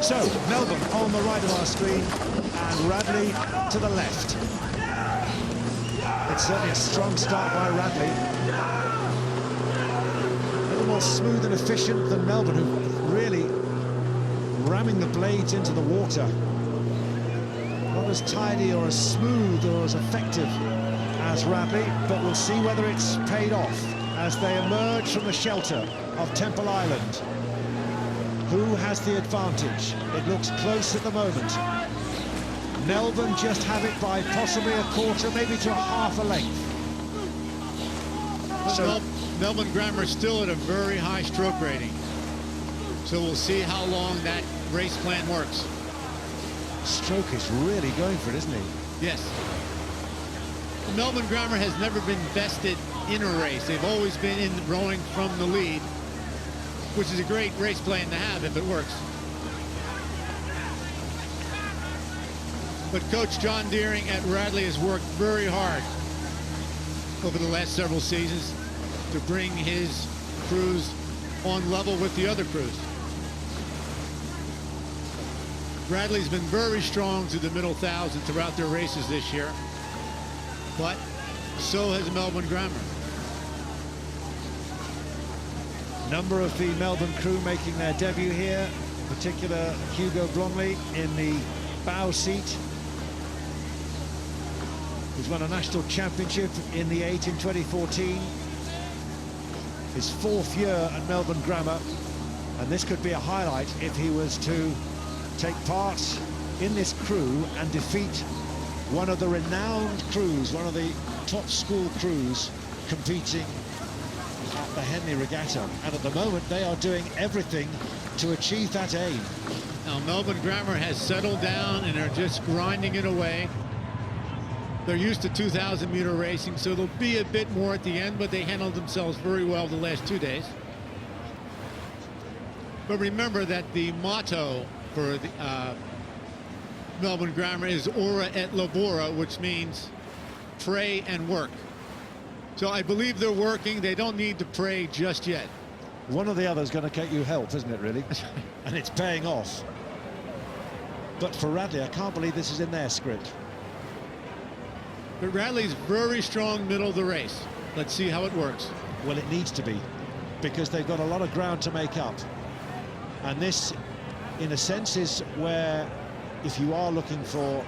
So, Melbourne on the right of our screen, and Radley to the left. It's certainly a strong start by Radley. A little more smooth and efficient than Melbourne, who really ramming the blades into the water. Not as tidy or as smooth or as effective as Radley, but we'll see whether it's paid off as they emerge from the shelter of Temple Island. Who has the advantage? It looks close at the moment. Melbourne just have it by possibly a quarter, maybe to a half a length. So Melbourne Grammar still at a very high stroke rating. So we'll see how long that race plan works. Stroke is really going for it, isn't he? Yes. Melbourne Grammar has never been bested in a race. They've always been in rowing from the lead, which is a great race plan to have if it works. But Coach John Deering at Radley has worked very hard over the last several seasons to bring his crews on level with the other crews. Radley's been very strong to the middle thousand throughout their races this year, but so has Melbourne Grammar. Number of the Melbourne crew making their debut here, in particular Hugo Bromley in the bow seat, who's won a national championship in the 8 in 2014. His 4th year at Melbourne Grammar, and this could be a highlight if he was to take part in this crew and defeat one of the renowned crews, one of the top school crews competing at the Henley Regatta. And at the moment they are doing everything to achieve that aim. Now Melbourne Grammar has settled down and are just grinding it away. They're used to 2,000-meter racing, so there'll be a bit more at the end, but they handled themselves very well the last 2 days. But remember that the motto for the Melbourne Grammar is ora et labora, which means pray and work. So I believe they're working. They don't need to pray just yet. One or the other is going to get you help, isn't it, really? And it's paying off. But for Radley, I can't believe this is in their script. But Radley's very strong middle of the race. Let's see how it works. Well, it needs to be, because they've got a lot of ground to make up. And this, in a sense, is where, if you are looking for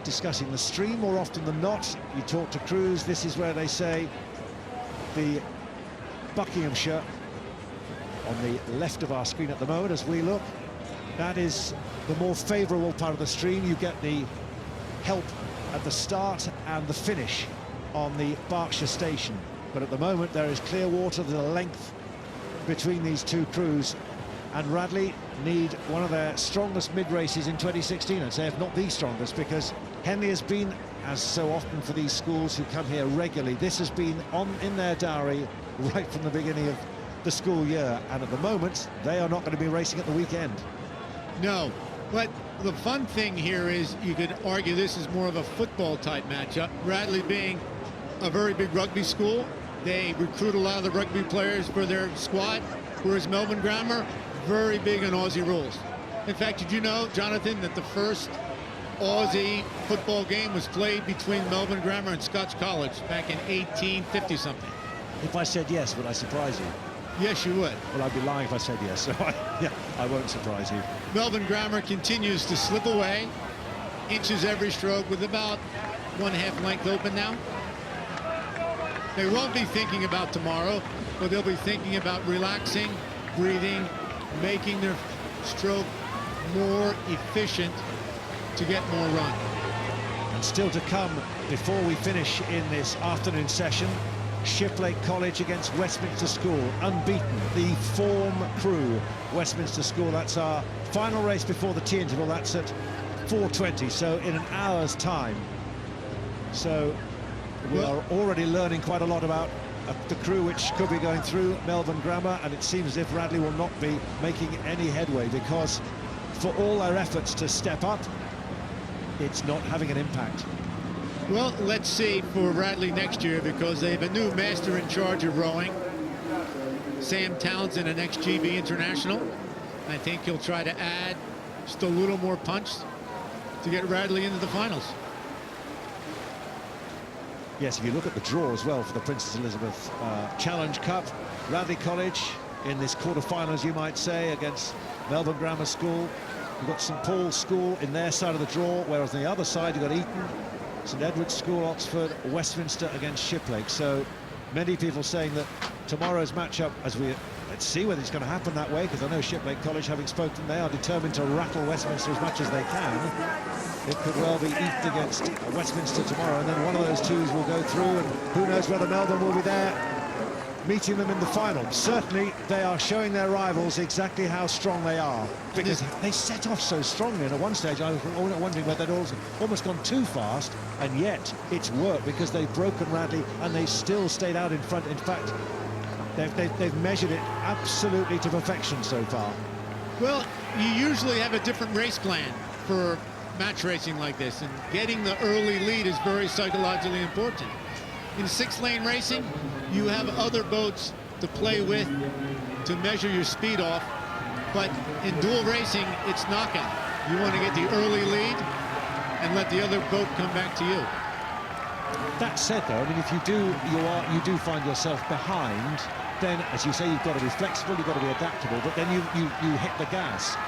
discussing the stream more often than not, you talk to crews, this is where they say the Buckinghamshire on the left of our screen at the moment as we look, that is the more favourable part of the stream. You get the help at the start and the finish on the Berkshire station, but at the moment there is clear water. There's a length between these two crews, and Radley need one of their strongest mid-races in 2016, I'd say, if not the strongest, because Henley has been, as so often for these schools who come here regularly, this has been in their diary right from the beginning of the school year, and at the moment they are not going to be racing at the weekend. No, but the fun thing here is you could argue this is more of a football type matchup. Radley being a very big rugby school, they recruit a lot of the rugby players for their squad, whereas Melbourne Grammar, very big on Aussie rules. In fact, did you know, Jonathan, that the first Aussie football game was played between Melbourne Grammar and Scots College back in 1850-something? If I said yes, would I surprise you? Yes, you would. Well, I'd be lying if I said yes, so I won't surprise you. Melbourne Grammar continues to slip away, inches every stroke, with about 1/2 length open now. They won't be thinking about tomorrow, but they'll be thinking about relaxing, breathing, making their stroke more efficient to get more run. And still to come before we finish in this afternoon session, Shiplake College against Westminster School, unbeaten, the form crew. Westminster School, that's our final race before the tea interval. That's at 4:20, so in an hour's time. So we are already learning quite a lot about the crew which could be going through Melbourne Grammar, and it seems as if Radley will not be making any headway, because for all their efforts to step up, it's not having an impact. Well, let's see for Radley next year, because they have a new master in charge of rowing, Sam Townsend, an ex-GB international. I think he'll try to add just a little more punch to get Radley into the finals. Yes, if you look at the draw as well for the Princess Elizabeth Challenge Cup, Radley College in this quarter-finals, you might say, against Melbourne Grammar School. You've got St Paul's School in their side of the draw, whereas on the other side you've got Eton, St Edward's School, Oxford, Westminster against Shiplake. So many people saying that tomorrow's matchup, let's see whether it's going to happen that way, because I know Shiplake College, having spoken, they are determined to rattle Westminster as much as they can. It could well be Eton against Westminster tomorrow, and then one of those twos will go through, and who knows whether Melbourne will be there meeting them in the final. Certainly they are showing their rivals exactly how strong they are, because they set off so strongly, and at one stage I was wondering whether they'd almost gone too fast, and yet it's worked because they've broken Radley and they still stayed out in front. In fact, they've measured it absolutely to perfection so far. Well, You usually have a different race plan for match racing like this, and getting the early lead is very psychologically important. In 6-lane racing, you have other boats to play with to measure your speed off, but in dual racing, it's knockout. You want to get the early lead and let the other boat come back to you. That said, though, I mean, if you do find yourself behind, then, as you say, you've got to be flexible, you've got to be adaptable, but then you hit the gas.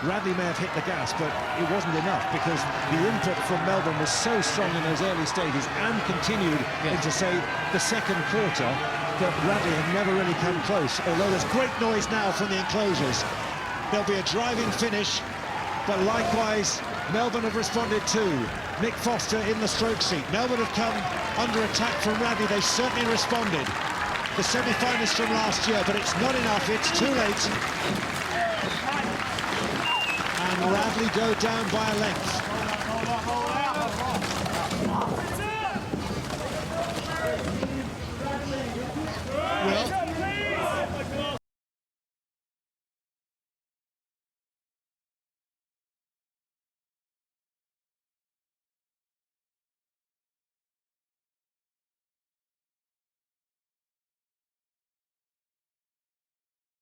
Radley may have hit the gas, but it wasn't enough, because the input from Melbourne was so strong in those early stages and continued into, say, the second quarter, that Radley had never really come close. Although there's great noise now from the enclosures. There'll be a driving finish, but likewise, Melbourne have responded too. Nick Foster in the stroke seat. Melbourne have come under attack from Radley. They certainly responded. The semi-finalists from last year, but it's not enough. It's too late. And Radley go down by a length.